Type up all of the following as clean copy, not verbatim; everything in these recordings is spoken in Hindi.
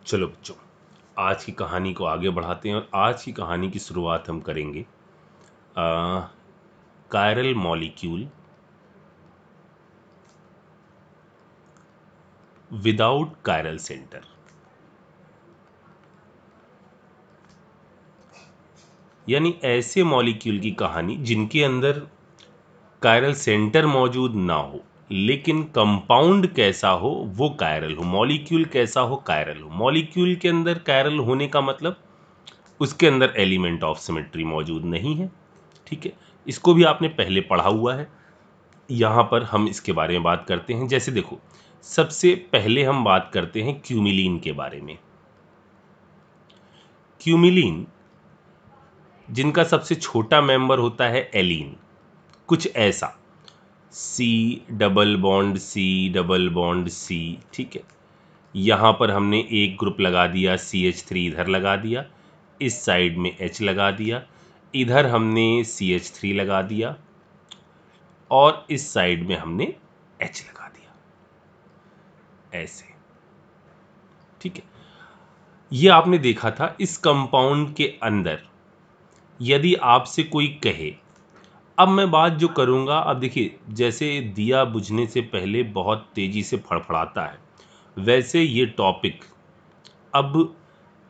चलो बच्चों, आज की कहानी को आगे बढ़ाते हैं और आज की कहानी की शुरुआत हम करेंगे chiral molecule without chiral centre. यानी ऐसे मॉलिक्यूल की कहानी जिनके अंदर कायरल सेंटर मौजूद ना हो, लेकिन कंपाउंड कैसा हो वो कायरल हो, मॉलिक्यूल कैसा हो कायरल हो। मॉलिक्यूल के अंदर कायरल होने का मतलब उसके अंदर एलिमेंट ऑफ सिमेट्री मौजूद नहीं है। ठीक है, इसको भी आपने पहले पढ़ा हुआ है। यहाँ पर हम इसके बारे में बात करते हैं। जैसे देखो, सबसे पहले हम बात करते हैं क्यूमिलीन के बारे में। क्यूमिलीन जिनका सबसे छोटा मेंबर होता है एलीन, कुछ ऐसा C double bond C double bond C. ठीक है, यहाँ पर हमने एक ग्रुप लगा दिया CH3, इधर लगा दिया, इस साइड में H लगा दिया, इधर हमने CH3 लगा दिया और इस साइड में हमने H लगा दिया, ऐसे। ठीक है, ये आपने देखा था। इस कंपाउंड के अंदर यदि आपसे कोई कहे, अब मैं बात जो करूंगा, अब देखिए जैसे दिया बुझने से पहले बहुत तेजी से फड़फड़ाता है, वैसे ये टॉपिक अब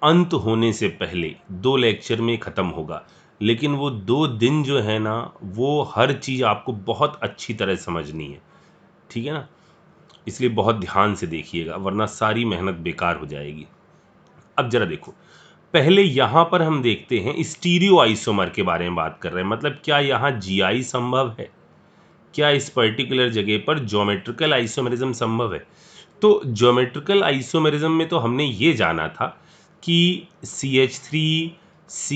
अंत होने से पहले 2 लेक्चर में ख़त्म होगा। लेकिन वो 2 दिन जो है ना, वो हर चीज़ आपको बहुत अच्छी तरह समझनी है। ठीक है ना, इसलिए बहुत ध्यान से देखिएगा, वरना सारी मेहनत बेकार हो जाएगी। अब जरा देखो, पहले यहाँ पर हम देखते हैं स्टीरियो आइसोमर के बारे में बात कर रहे हैं। मतलब क्या यहाँ जीआई संभव है, क्या इस पर्टिकुलर जगह पर ज्योमेट्रिकल आइसोमेरिज्म संभव है। तो ज्योमेट्रिकल आइसोमेरिज्म में तो हमने ये जाना था कि CH3C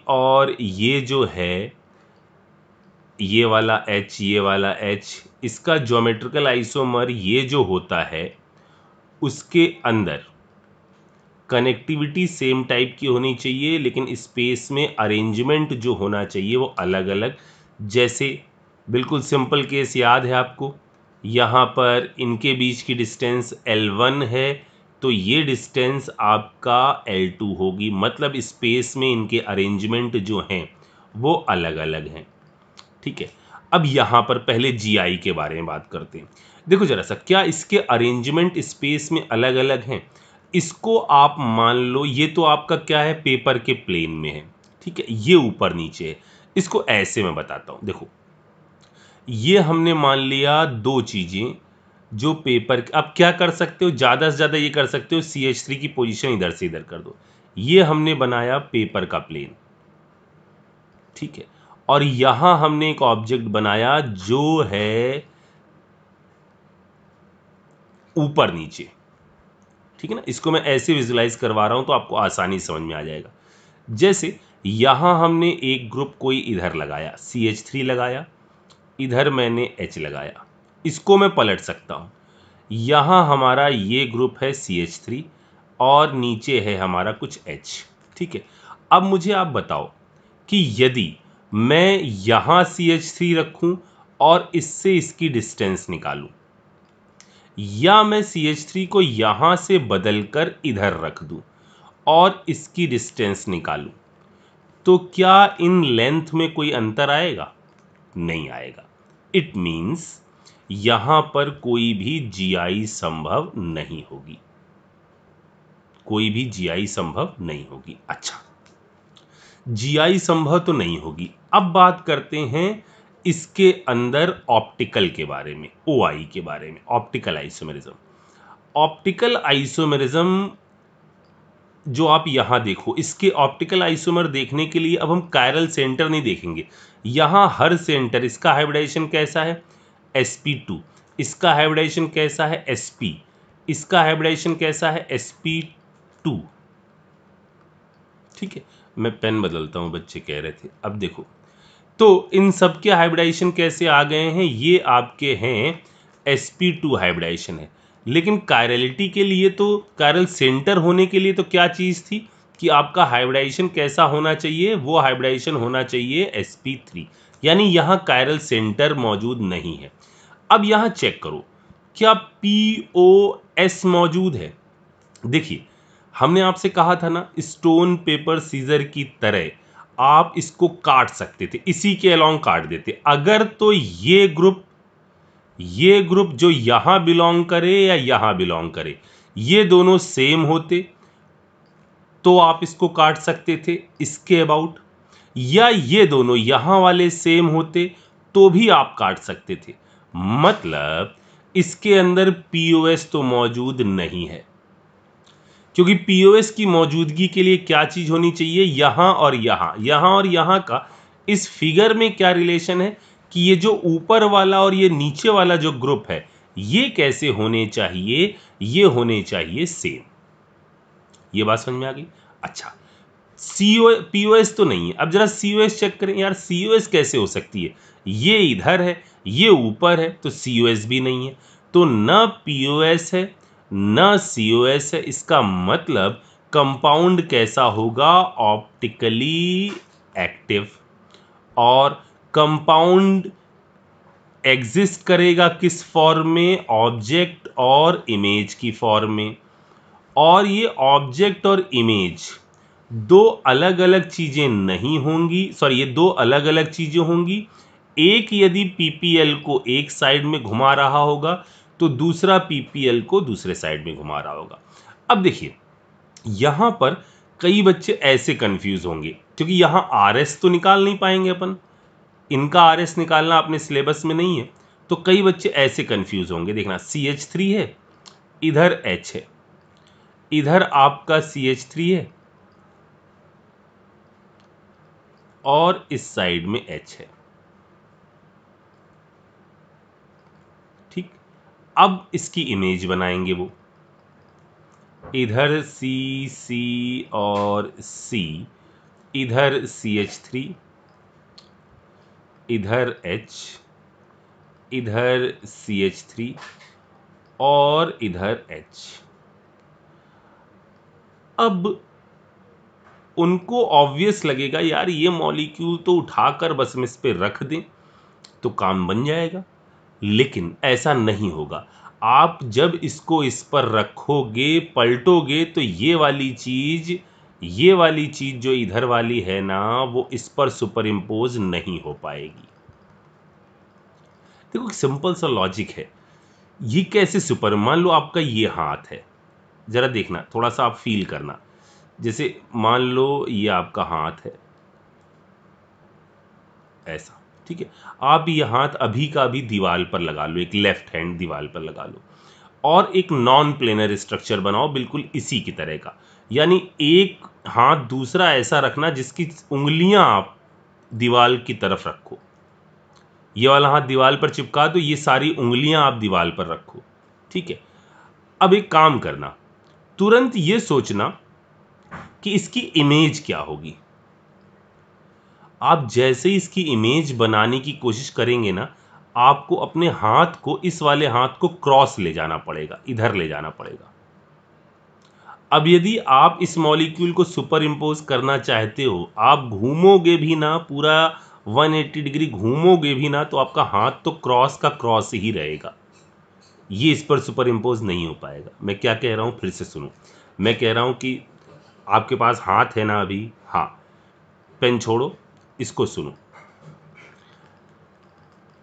और ये जो है, ये वाला H, ये वाला H, इसका ज्योमेट्रिकल आइसोमर ये जो होता है, उसके अंदर कनेक्टिविटी सेम टाइप की होनी चाहिए, लेकिन स्पेस में अरेंजमेंट जो होना चाहिए वो अलग अलग। जैसे बिल्कुल सिंपल केस याद है आपको, यहाँ पर इनके बीच की डिस्टेंस L1 है, तो ये डिस्टेंस आपका L2 होगी। मतलब स्पेस में इनके अरेंजमेंट जो हैं वो अलग अलग हैं। ठीक है, अब यहाँ पर पहले जीआई के बारे में बात करते हैं। देखो जरा सा, क्या इसके अरेंजमेंट स्पेस में अलग अलग हैं। इसको आप मान लो, ये तो आपका क्या है, पेपर के प्लेन में है। ठीक है, ये ऊपर नीचे है। इसको ऐसे मैं बताता हूं, देखो ये हमने मान लिया 2 चीजें जो पेपर, अब क्या कर सकते हो, ज्यादा से ज्यादा ये कर सकते हो CH3 की पोजीशन इधर से इधर कर दो। ये हमने बनाया पेपर का प्लेन। ठीक है, और यहां हमने एक ऑब्जेक्ट बनाया जो है ऊपर नीचे। ठीक है ना, इसको मैं ऐसे विजुलाइज करवा रहा हूं तो आपको आसानी समझ में आ जाएगा। जैसे यहां हमने एक ग्रुप कोई इधर लगाया, CH3 लगाया, इधर मैंने H लगाया। इसको मैं पलट सकता हूं, यहां हमारा ये ग्रुप है CH3 और नीचे है हमारा कुछ H। ठीक है, अब मुझे आप बताओ कि यदि मैं यहां CH3 रखूं और इससे इसकी डिस्टेंस निकालूं, या मैं CH3 को यहां से बदलकर इधर रख दूं और इसकी डिस्टेंस निकालूं, तो क्या इन लेंथ में कोई अंतर आएगा? नहीं आएगा। इट मींस यहां पर कोई भी जीआई संभव नहीं होगी, कोई भी जीआई संभव नहीं होगी। अच्छा, जीआई संभव तो नहीं होगी। अब बात करते हैं इसके अंदर ऑप्टिकल के बारे में, OI के बारे में, ऑप्टिकल आइसोमेरिज्म। ऑप्टिकल आइसोमेरिज्म जो आप यहां देखो, इसके ऑप्टिकल आइसोमर देखने के लिए अब हम कायरल सेंटर नहीं देखेंगे। यहां हर सेंटर, इसका हाइब्रिडाइजेशन कैसा है, sp2, इसका हाइब्रिडाइजेशन कैसा है, sp, इसका हाइब्रिडाइजेशन कैसा है, sp2। ठीक है, मैं पेन बदलता हूं, बच्चे कह रहे थे। अब देखो, तो इन सब के हाइब्रिडाइजेशन कैसे आ गए हैं, ये आपके हैं sp2 हाइब्रिडाइजेशन है। लेकिन कायरलिटी के लिए, तो कायरल सेंटर होने के लिए तो क्या चीज़ थी कि आपका हाइब्रिडाइजेशन कैसा होना चाहिए, वो हाइब्रिडाइजेशन होना चाहिए sp3। यानी यहाँ कायरल सेंटर मौजूद नहीं है। अब यहाँ चेक करो, क्या POS मौजूद है। देखिए, हमने आपसे कहा था ना, स्टोन पेपर सीजर की तरह आप इसको काट सकते थे, इसी के अलोंग काट देते। अगर तो ये ग्रुप जो यहां बिलोंग करे या यहां बिलोंग करे, ये दोनों सेम होते तो आप इसको काट सकते थे इसके अबाउट, या ये दोनों यहां वाले सेम होते तो भी आप काट सकते थे। मतलब इसके अंदर पीओएस तो मौजूद नहीं है, क्योंकि पीओएस की मौजूदगी के लिए क्या चीज होनी चाहिए, यहां और यहां का इस फिगर में क्या रिलेशन है कि ये जो ऊपर वाला और ये नीचे वाला जो ग्रुप है ये कैसे होने चाहिए, ये होने चाहिए सेम। ये बात समझ में आ गई। अच्छा, पीओएस तो नहीं है, अब जरा सीओएस चेक करें। यार सीओएस कैसे हो सकती है, ये इधर है ये ऊपर है, तो सीओएस भी नहीं है। तो न पीओएस है न सीओएस है, इसका मतलब कंपाउंड कैसा होगा, ऑप्टिकली एक्टिव। और कंपाउंड एग्जिस्ट करेगा किस फॉर्म में, ऑब्जेक्ट और इमेज की फॉर्म में। और ये ऑब्जेक्ट और इमेज दो अलग अलग चीजें नहीं होंगी, सॉरी ये दो अलग अलग चीजें होंगी। एक यदि पीपीएल को एक साइड में घुमा रहा होगा तो दूसरा पीपीएल को दूसरे साइड में घुमा रहा होगा। अब देखिए यहां पर कई बच्चे ऐसे कंफ्यूज होंगे, क्योंकि यहां आरएस तो निकाल नहीं पाएंगे अपन, इनका आरएस निकालना अपने सिलेबस में नहीं है, तो कई बच्चे ऐसे कंफ्यूज होंगे। देखना CH3 है, इधर H है, इधर आपका CH3 है और इस साइड में H है। ठीक, अब इसकी इमेज बनाएंगे वो, इधर C और C, इधर CH3, इधर H, इधर CH3 और इधर H। अब उनको ऑब्वियस लगेगा यार ये मॉलिक्यूल तो उठाकर बस हम इस पे रख दें तो काम बन जाएगा, लेकिन ऐसा नहीं होगा। आप जब इसको इस पर रखोगे पलटोगे तो ये वाली चीज जो इधर वाली है ना वो इस पर सुपर इम्पोज नहीं हो पाएगी। देखो सिंपल सा लॉजिक है, ये कैसे सुपर, मान लो आपका ये हाथ है, जरा देखना थोड़ा सा आप फील करना, जैसे मान लो ये आपका हाथ है ऐसा, ठीक है, आप ये हाथ अभी का अभी दीवार पर लगा लो, एक लेफ्ट हैंड दीवार पर लगा लो और एक नॉन प्लेनर स्ट्रक्चर बनाओ बिल्कुल इसी की तरह का। यानी एक हाथ दूसरा ऐसा रखना जिसकी उंगलियां आप दीवार की तरफ रखो, ये वाला हाथ दीवार पर चिपका दो, ये सारी उंगलियां आप दीवार पर रखो। ठीक है, अब एक काम करना, तुरंत ये सोचना कि इसकी इमेज क्या होगी। आप जैसे ही इसकी इमेज बनाने की कोशिश करेंगे ना, आपको अपने हाथ को, इस वाले हाथ को क्रॉस ले जाना पड़ेगा, इधर ले जाना पड़ेगा। अब यदि आप इस मॉलिक्यूल को सुपर इम्पोज करना चाहते हो, आप घूमोगे भी ना, पूरा 180 डिग्री घूमोगे भी ना, तो आपका हाथ तो क्रॉस का क्रॉस ही रहेगा, ये इस पर सुपर इम्पोज नहीं हो पाएगा। मैं क्या कह रहा हूं फिर से सुनो, मैं कह रहा हूं कि आपके पास हाथ है ना अभी, हाँ, पेन छोड़ो, इसको सुनो,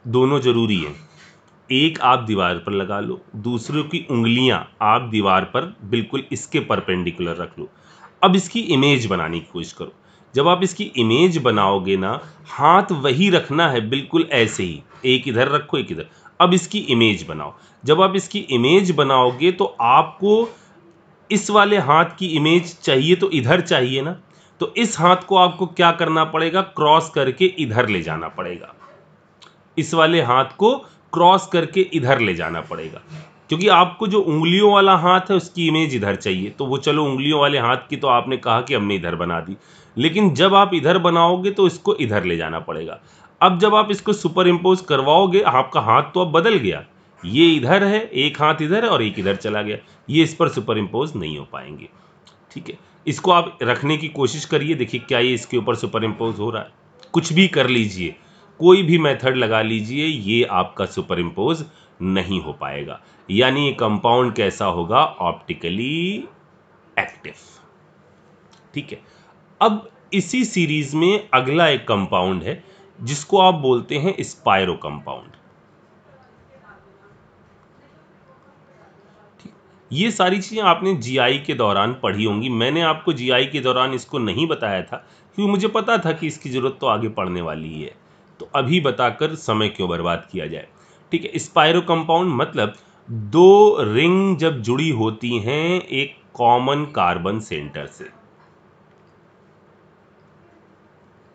दोनों जरूरी है। एक आप दीवार पर लगा लो, दूसरों की उंगलियां आप दीवार पर बिल्कुल इसके परपेंडिकुलर रख लो। अब इसकी इमेज बनाने की कोशिश करो। जब आप इसकी इमेज बनाओगे ना, हाथ वही रखना है बिल्कुल ऐसे ही, एक इधर रखो एक इधर। अब इसकी इमेज बनाओ। जब आप इसकी इमेज बनाओगे तो आपको इस वाले हाथ की इमेज चाहिए तो इधर चाहिए ना, तो इस हाथ को आपको क्या करना पड़ेगा, क्रॉस करके इधर ले जाना पड़ेगा, इस वाले हाथ को क्रॉस करके इधर ले जाना पड़ेगा, क्योंकि आपको जो उंगलियों वाला हाथ है उसकी इमेज इधर चाहिए। तो वो चलो उंगलियों वाले हाथ की तो आपने कहा कि हमने इधर बना दी, लेकिन जब आप इधर बनाओगे तो इसको इधर ले जाना पड़ेगा। अब जब आप इसको सुपर इम्पोज करवाओगे, आपका हाथ तो अब बदल गया, ये इधर है, एक हाथ इधर है और एक इधर चला गया, ये इस पर सुपर इम्पोज नहीं हो पाएंगे। ठीक है, इसको आप रखने की कोशिश करिए, देखिए क्या ये इसके ऊपर सुपर इम्पोज हो रहा है। कुछ भी कर लीजिए, कोई भी मेथड लगा लीजिए, ये आपका सुपर इम्पोज नहीं हो पाएगा। यानी ये कंपाउंड कैसा होगा, ऑप्टिकली एक्टिव। ठीक है, अब इसी सीरीज में अगला एक कंपाउंड है जिसको आप बोलते हैं स्पायरो कंपाउंड। ये सारी चीजें आपने जीआई के दौरान पढ़ी होंगी। मैंने आपको जीआई के दौरान इसको नहीं बताया था क्योंकि मुझे पता था कि इसकी जरूरत तो आगे पढ़ने वाली ही है, तो अभी बताकर समय क्यों बर्बाद किया जाए। ठीक है, स्पायरो कंपाउंड मतलब दो रिंग जब जुड़ी होती हैं एक कॉमन कार्बन सेंटर से,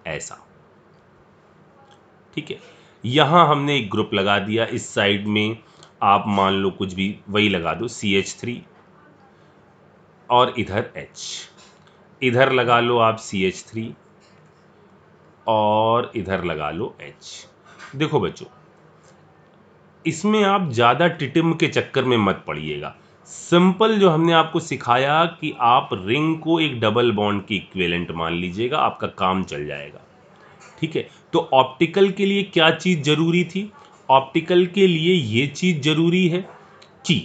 ऐसा। ठीक है, यहां हमने एक ग्रुप लगा दिया, इस साइड में आप मान लो कुछ भी वही लगा दो CH3, और इधर H, इधर लगा लो आप CH3 और इधर लगा लो H। देखो बच्चों, इसमें आप ज़्यादा टिटिम के चक्कर में मत पड़िएगा। सिंपल जो हमने आपको सिखाया कि आप रिंग को एक डबल बॉन्ड की इक्विवेलेंट मान लीजिएगा, आपका काम चल जाएगा। ठीक है, तो ऑप्टिकल के लिए क्या चीज़ जरूरी थी? ऑप्टिकल के लिए ये चीज़ जरूरी है कि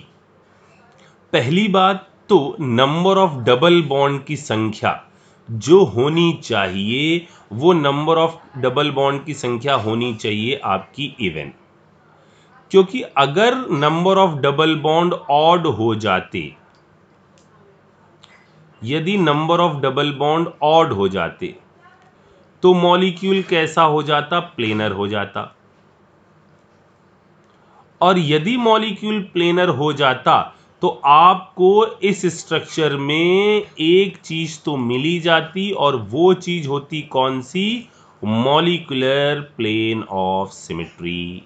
पहली बात तो नंबर ऑफ डबल बॉन्ड की संख्या जो होनी चाहिए, वो नंबर ऑफ डबल बॉन्ड की संख्या होनी चाहिए आपकी इवन। क्योंकि अगर number of double bond odd हो जाते, यदि number of double bond odd हो जाते तो मॉलिक्यूल कैसा हो जाता? प्लेनर हो जाता। और यदि मॉलिक्यूल प्लेनर हो जाता तो आपको इस स्ट्रक्चर में एक चीज तो मिली जाती, और वो चीज होती कौन सी? Molecular plane of symmetry.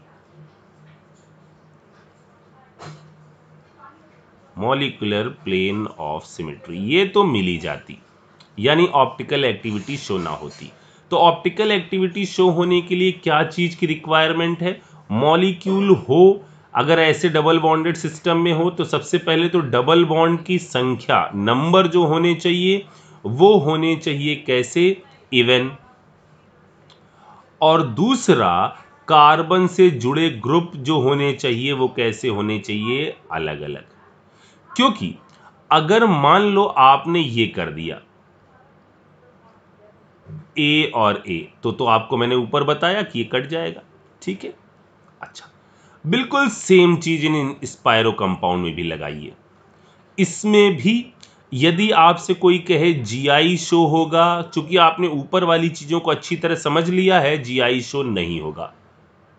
Molecular plane of symmetry ये तो मिली जाती, यानी ऑप्टिकल एक्टिविटी शो ना होती। तो ऑप्टिकल एक्टिविटी शो होने के लिए क्या चीज की रिक्वायरमेंट है? मॉलिक्यूल हो। अगर ऐसे डबल बॉन्डेड सिस्टम में हो तो सबसे पहले तो डबल बॉन्ड की संख्या, नंबर जो होने चाहिए वो होने चाहिए कैसे? इवन। और दूसरा, कार्बन से जुड़े ग्रुप जो होने चाहिए वो कैसे होने चाहिए? अलग अलग। क्योंकि अगर मान लो आपने ये कर दिया ए और ए, तो आपको मैंने ऊपर बताया कि ये कट जाएगा। ठीक है, अच्छा, बिल्कुल सेम चीज इन स्पायरो कंपाउंड में भी लगाइए। इसमें भी यदि आपसे कोई कहे जीआई शो होगा, चूंकि आपने ऊपर वाली चीजों को अच्छी तरह समझ लिया है, जीआई शो नहीं होगा,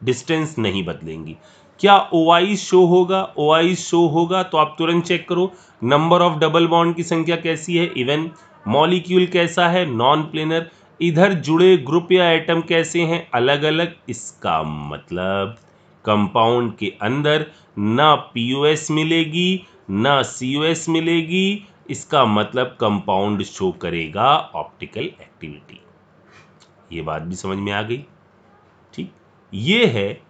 डिस्टेंस नहीं बदलेंगी। क्या ओआई शो होगा? ओआई शो होगा तो आप तुरंत चेक करो, नंबर ऑफ डबल बॉन्ड की संख्या कैसी है? इवन। मॉलिक्यूल कैसा है? Non planar. इधर जुड़े ग्रुप या एटम कैसे हैं? अलग अलग। इसका मतलब कंपाउंड के अंदर ना पीओएस मिलेगी ना सीओएस मिलेगी। इसका मतलब कंपाउंड शो करेगा ऑप्टिकल एक्टिविटी। ये बात भी समझ में आ गई? ठीक, ये है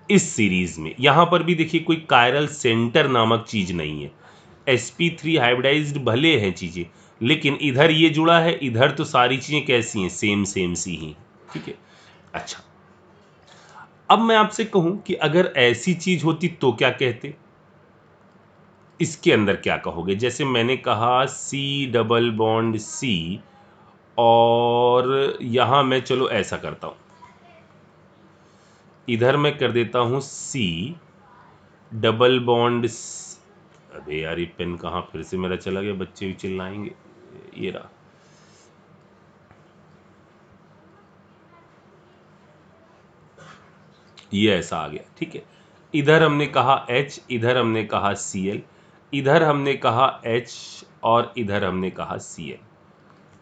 इस सीरीज में। यहां पर भी देखिए कोई कायरल सेंटर नामक चीज नहीं है। sp3 हाइब्रिडाइज्ड भले हैं चीजें, लेकिन इधर ये जुड़ा है, इधर तो सारी चीजें कैसी हैं? सेम सेम सी ही। ठीक है, अच्छा, अब मैं आपसे कहूं कि अगर ऐसी चीज होती तो क्या कहते? इसके अंदर क्या कहोगे? जैसे मैंने कहा C डबल बॉन्ड C, और यहां मैं चलो ऐसा करता हूं, इधर मैं कर देता हूं C डबल बॉन्ड। अबे यार, ये पेन कहाँ फिर से मेरा चला गया? बच्चे भी चिल्लाएंगे। ये रहा, ये ऐसा आ गया। ठीक है, इधर हमने कहा H, इधर हमने कहा Cl, इधर हमने कहा H, और इधर हमने कहा Cl।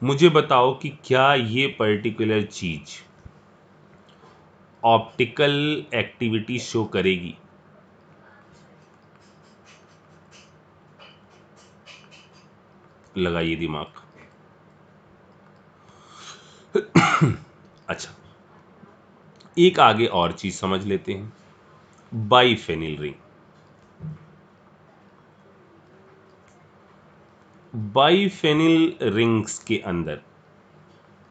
मुझे बताओ कि क्या ये पर्टिकुलर चीज ऑप्टिकल एक्टिविटी शो करेगी? लगाइए दिमाग। अच्छा, एक आगे और चीज समझ लेते हैं, बाइफेनिल रिंग। बाइफेनिल रिंग्स के अंदर,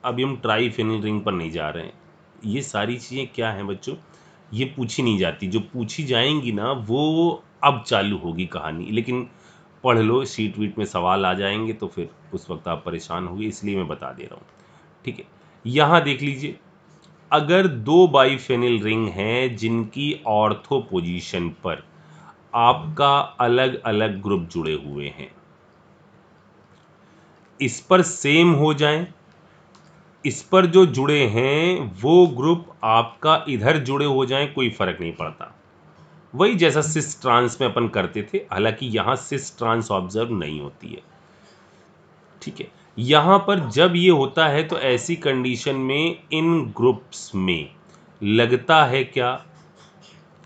अभी हम ट्राइफेनिल रिंग पर नहीं जा रहे हैं। ये सारी चीजें क्या हैं बच्चों, ये पूछी नहीं जाती, जो पूछी जाएंगी ना वो अब चालू होगी कहानी। लेकिन पढ़ लो, शीट वीट में सवाल आ जाएंगे तो फिर उस वक्त आप परेशान होंगे, इसलिए मैं बता दे रहा हूँ। ठीक है, यहाँ देख लीजिए, अगर दो बाइफेनिल रिंग हैं जिनकी ऑर्थो पोजीशन पर आपका अलग अलग ग्रुप जुड़े हुए हैं, इस पर सेम हो जाएं, इस पर जो जुड़े हैं वो ग्रुप आपका इधर जुड़े हो जाएं, कोई फर्क नहीं पड़ता। वही जैसा सिस ट्रांस में अपन करते थे, हालांकि यहां सिस ट्रांस ऑब्जर्व नहीं होती है। ठीक है, यहां पर जब ये होता है तो ऐसी कंडीशन में इन ग्रुप्स में लगता है क्या,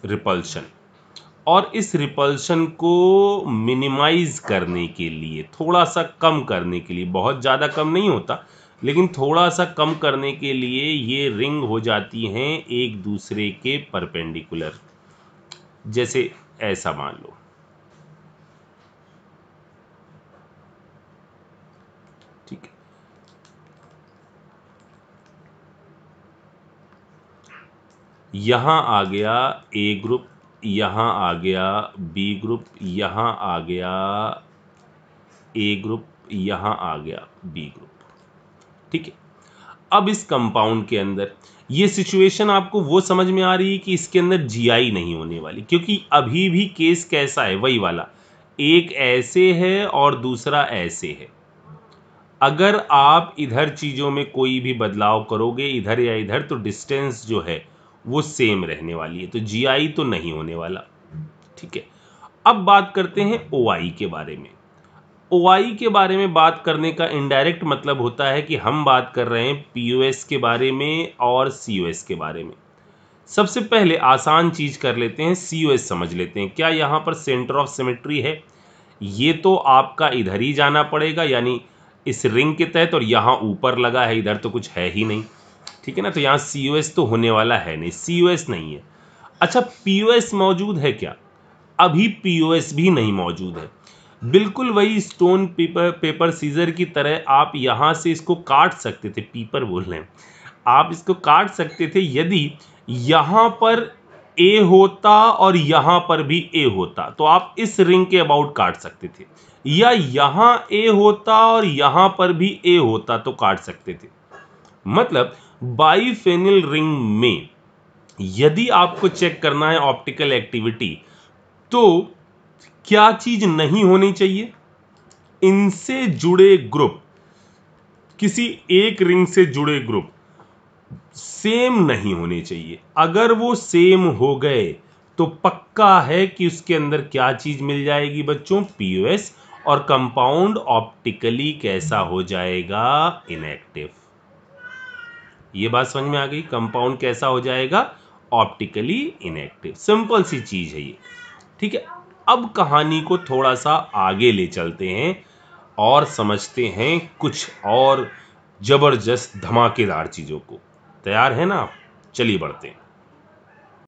रिपल्शन। और इस रिपल्शन को मिनिमाइज करने के लिए, थोड़ा सा कम करने के लिए, बहुत ज़्यादा कम नहीं होता लेकिन थोड़ा सा कम करने के लिए ये रिंग हो जाती हैं एक दूसरे के परपेंडिकुलर। जैसे ऐसा मान लो, ठीक है, यहां आ गया ए ग्रुप, यहां आ गया बी ग्रुप, यहां आ गया ए ग्रुप, यहां आ गया बी ग्रुप। ठीक है, अब इस कंपाउंड के अंदर ये सिचुएशन आपको वो समझ में आ रही है कि इसके अंदर जीआई नहीं होने वाली, क्योंकि अभी भी केस कैसा है, वही वाला, एक ऐसे है और दूसरा ऐसे है। अगर आप इधर चीज़ों में कोई भी बदलाव करोगे, इधर या इधर, तो डिस्टेंस जो है वो सेम रहने वाली है, तो जीआई तो नहीं होने वाला। ठीक है, अब बात करते हैं ओआई के बारे में। ओआई के बारे में बात करने का इनडायरेक्ट मतलब होता है कि हम बात कर रहे हैं पीओएस के बारे में और सीओएस के बारे में। सबसे पहले आसान चीज कर लेते हैं, सीओएस समझ लेते हैं। क्या यहाँ पर सेंटर ऑफ सिमेट्री है? ये तो आपका इधर ही जाना पड़ेगा, यानी इस रिंग के तहत, और यहाँ ऊपर लगा है, इधर तो कुछ है ही नहीं। ठीक है ना, तो यहाँ सीओएस तो होने वाला है नहीं, सीओएस नहीं है। अच्छा, पीओएस मौजूद है क्या? अभी पीओएस भी नहीं मौजूद है। बिल्कुल वही स्टोन पेपर सीजर की तरह आप यहां से इसको काट सकते थे, पीपर बोल रहे हैं, आप इसको काट सकते थे यदि यहां पर ए होता और यहां पर भी ए होता, तो आप इस रिंग के अबाउट काट सकते थे, या यहां ए होता और यहां पर भी ए होता तो काट सकते थे। मतलब बाइफेनिल रिंग में यदि आपको चेक करना है ऑप्टिकल एक्टिविटी, तो क्या चीज नहीं होनी चाहिए? इनसे जुड़े ग्रुप, किसी एक रिंग से जुड़े ग्रुप सेम नहीं होने चाहिए। अगर वो सेम हो गए तो पक्का है कि उसके अंदर क्या चीज मिल जाएगी बच्चों, पीओएस, और कंपाउंड ऑप्टिकली कैसा हो जाएगा, इनएक्टिव। ये बात समझ में आ गई, कंपाउंड कैसा हो जाएगा, ऑप्टिकली इनएक्टिव। सिंपल सी चीज है ये। ठीक है, अब कहानी को थोड़ा सा आगे ले चलते हैं और समझते हैं कुछ और जबरदस्त धमाकेदार चीजों को। तैयार है ना आप? चलिए बढ़ते हैं।